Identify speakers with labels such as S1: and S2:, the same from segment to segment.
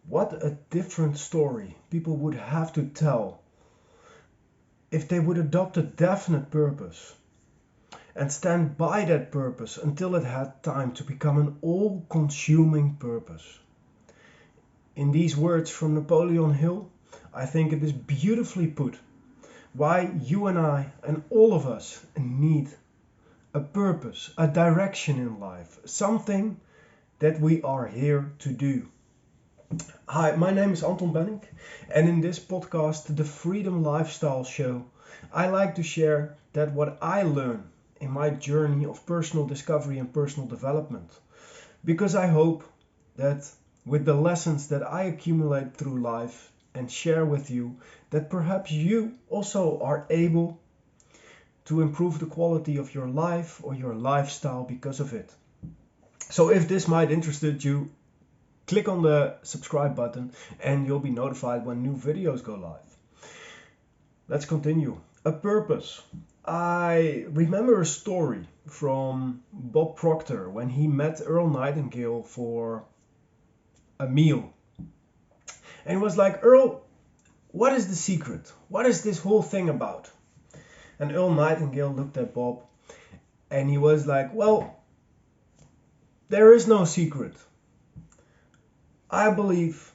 S1: What a different story people would have to tell if they would adopt a definite purpose and stand by that purpose until it had time to become an all-consuming purpose. In these words from Napoleon Hill, I think it is beautifully put why you and I and all of us need a purpose, a direction in life, something that we are here to do. Hi, my name is Anton Bennink, and in this podcast, the Freedom Lifestyle Show, I like to share that what I learn in my journey of personal discovery and personal development. Because I hope that with the lessons that I accumulate through life and share with you, that perhaps you also are able to improve the quality of your life or your lifestyle because of it. So if this might interest you, click on the subscribe button and you'll be notified when new videos go live. Let's continue. A purpose. I remember a story from Bob Proctor when he met Earl Nightingale for a meal. And he was like, Earl, what is the secret? What is this whole thing about? And Earl Nightingale looked at Bob and he was like, well, there is no secret. I believe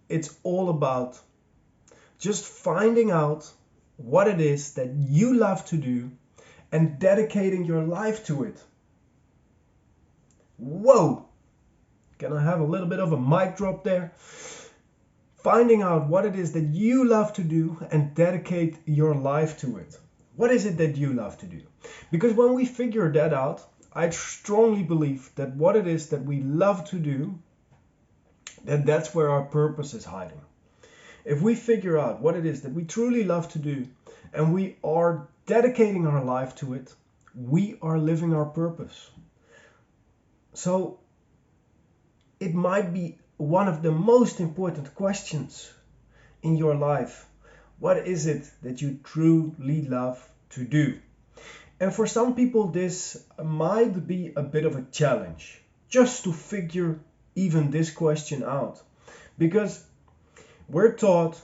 S1: it's all about just finding out what it is that you love to do and dedicating your life to it. Whoa! Can I have a little bit of a mic drop there? Finding out what it is that you love to do and dedicate your life to it. What is it that you love to do? Because when we figure that out, I strongly believe that what it is that we love to do, that's where our purpose is hiding. If we figure out what it is that we truly love to do and we are dedicating our life to it, we are living our purpose. So it might be one of the most important questions in your life. What is it that you truly love to do? And for some people, this might be a bit of a challenge just to figure even this question out. Because we're taught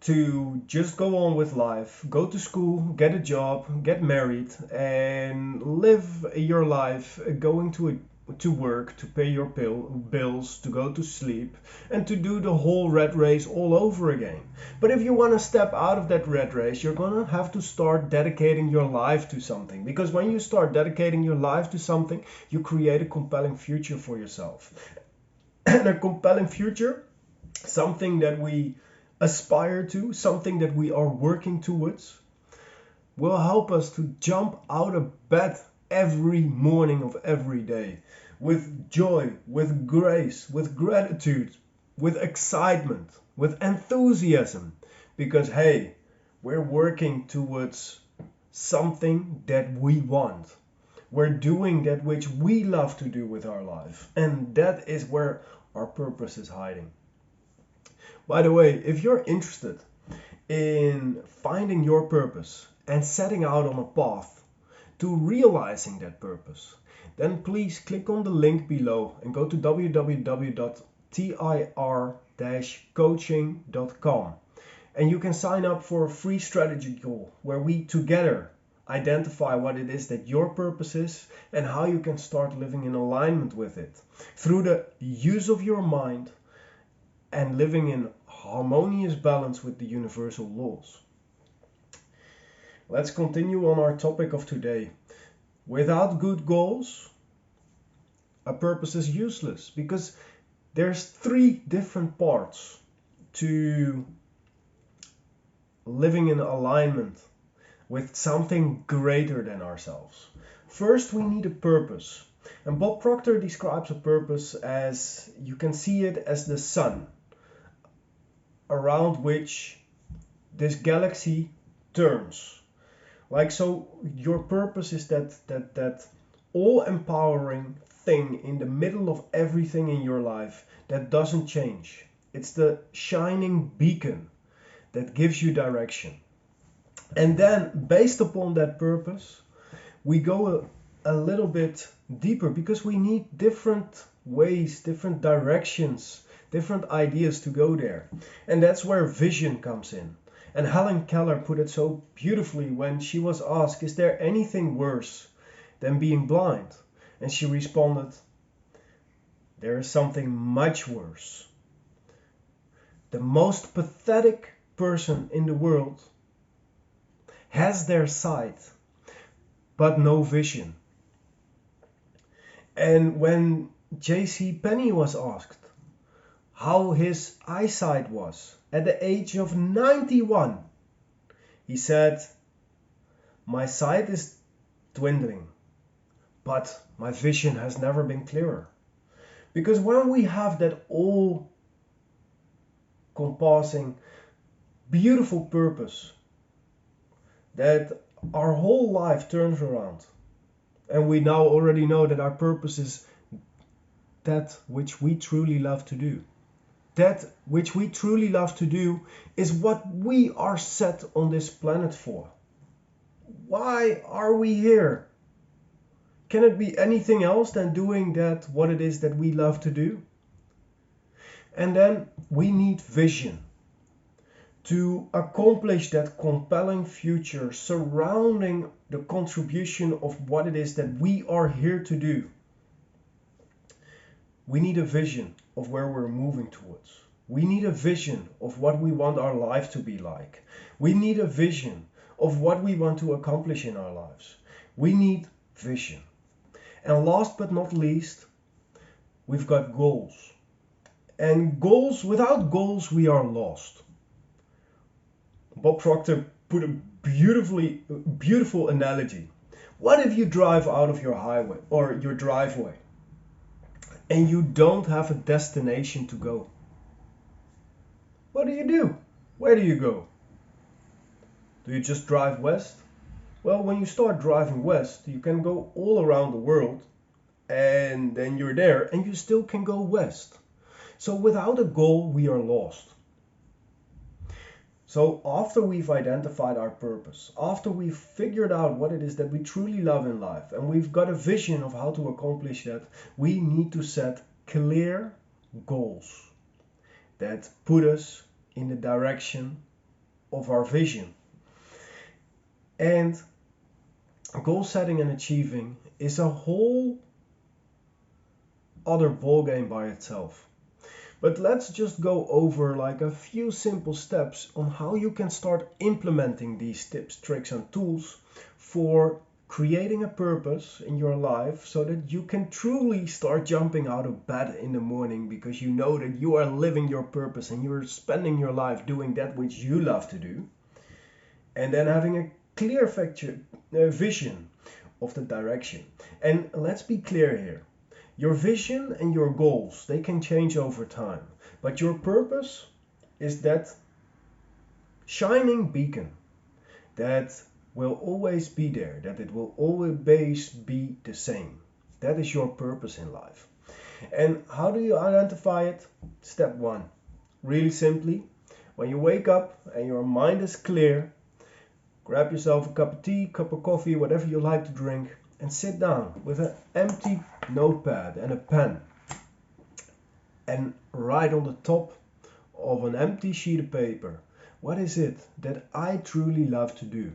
S1: to just go on with life, go to school, get a job, get married, and live your life going to work, to pay your bills, to go to sleep, and to do the whole rat race all over again. But if you want to step out of that rat race, you're going to have to start dedicating your life to something. Because when you start dedicating your life to something, you create a compelling future for yourself. And a compelling future, something that we aspire to, something that we are working towards, will help us to jump out of bed every morning of every day with joy, with grace, with gratitude, with excitement, with enthusiasm. Because hey, we're working towards something that we want. We're doing that which we love to do with our life. And that is where our purpose is hiding. By the way, if you're interested in finding your purpose and setting out on a path to realizing that purpose, then please click on the link below and go to www.tir-coaching.com. And you can sign up for a free strategy call where we together identify what it is that your purpose is and how you can start living in alignment with it through the use of your mind and living in harmonious balance with the universal laws. Let's continue on our topic of today. Without good goals, a purpose is useless because there's 3 different parts to living in alignment with something greater than ourselves. First, we need a purpose. And Bob Proctor describes a purpose as, you can see it as the sun around which this galaxy turns. Like so, your purpose is that all-empowering thing in the middle of everything in your life that doesn't change. It's the shining beacon that gives you direction. And then, based upon that purpose, we go a little bit deeper because we need different ways, different directions different ideas to go there. And that's where vision comes in. And Helen Keller put it so beautifully when she was asked, is there anything worse than being blind? And she responded, there is something much worse. The most pathetic person in the world has their sight, but no vision. And when J.C. Penney was asked how his eyesight was at the age of 91, he said, my sight is dwindling, but my vision has never been clearer. Because when we have that all-compassing, beautiful purpose, that our whole life turns around, and we now already know that our purpose is that which we truly love to do. That which we truly love to do is what we are set on this planet for. Why are we here? Can it be anything else than doing that, what it is that we love to do? And then we need vision to accomplish that compelling future surrounding the contribution of what it is that we are here to do. We need a vision of where we're moving towards. We need a vision of what we want our life to be like. We need a vision of what we want to accomplish in our lives. We need vision. And last but not least, we've got goals. And goals, without goals, we are lost. Bob Proctor put a beautiful analogy. What if you drive out of your highway or your driveway and you don't have a destination to go? What do? Where do you go? Do you just drive west? Well, when you start driving west, you can go all around the world and then you're there and you still can go west. So without a goal, we are lost. So after we've identified our purpose, after we've figured out what it is that we truly love in life, and we've got a vision of how to accomplish that, we need to set clear goals that put us in the direction of our vision. And goal setting and achieving is a whole other ballgame by itself. But let's just go over like a few simple steps on how you can start implementing these tips, tricks and tools for creating a purpose in your life so that you can truly start jumping out of bed in the morning because you know that you are living your purpose and you're spending your life doing that which you love to do. And then having a clear vision of the direction. And let's be clear here. Your vision and your goals, they can change over time. But your purpose is that shining beacon that will always be there, that it will always be the same. That is your purpose in life. And how do you identify it? Step 1. Really simply, when you wake up and your mind is clear, grab yourself a cup of tea, cup of coffee, whatever you like to drink, and sit down with an empty notepad and a pen and write on the top of an empty sheet of paper, what is it that I truly love to do?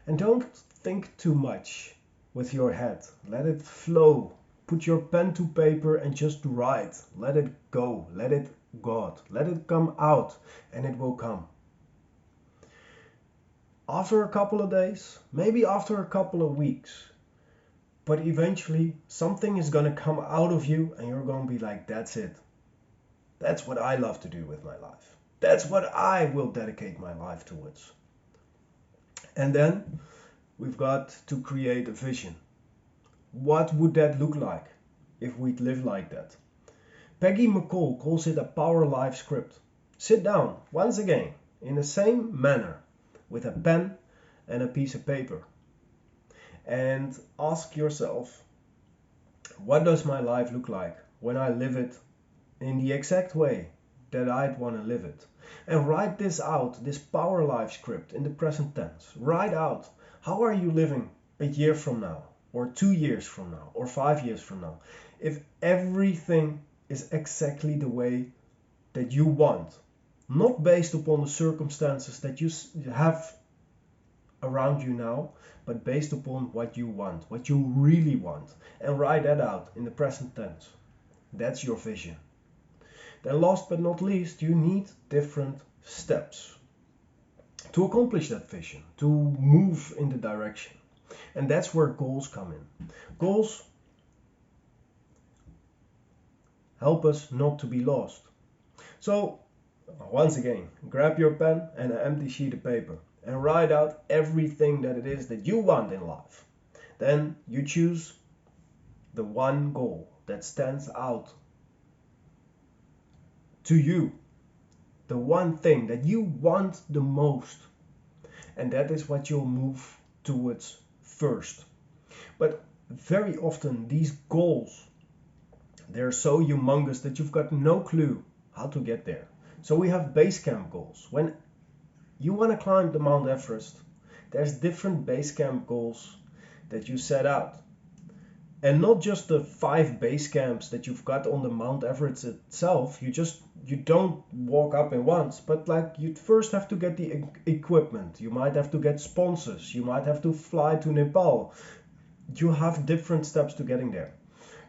S1: And don't think too much with your head. Let it flow. Put your pen to paper and just write. Let it go. Let it go. Let it come out, and it will come. After a couple of days, maybe after a couple of weeks, but eventually something is going to come out of you and you're going to be like, that's it. That's what I love to do with my life. That's what I will dedicate my life towards. And then we've got to create a vision. What would that look like if we'd live like that? Peggy McCall calls it a power life script. Sit down once again in the same manner with a pen and a piece of paper and ask yourself, what does my life look like when I live it in the exact way that I'd want to live it? And write this out, this power life script in the present tense. Write out, how are you living a year from now, or 2 years from now, or 5 years from now? If everything is exactly the way that you want, not based upon the circumstances that you have around you now, but based upon what you want, what you really want. And write that out in the present tense. That's your vision. Then last but not least, you need different steps to accomplish that vision, to move in the direction. And that's where goals come in. Goals help us not to be lost. So, once again, grab your pen and an empty sheet of paper and write out everything that it is that you want in life. Then you choose the one goal that stands out to you, the one thing that you want the most, and that is what you'll move towards first. But very often these goals, they're so humongous that you've got no clue how to get there. So we have base camp goals. When you want to climb the Mount Everest, there's different base camp goals that you set out. And not just the 5 base camps that you've got on the Mount Everest itself. You don't walk up in once, but like you first have to get the equipment. You might have to get sponsors. You might have to fly to Nepal. You have different steps to getting there.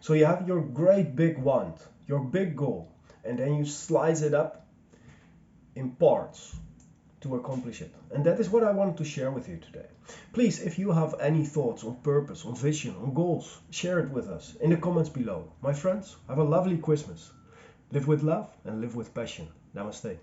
S1: So you have your great big want, your big goal, and then you slice it up in parts to accomplish it. And that is what I wanted to share with you today. Please, if you have any thoughts on purpose, on vision, on goals, share it with us in the comments below. My friends, have a lovely Christmas. Live with love and live with passion. Namaste.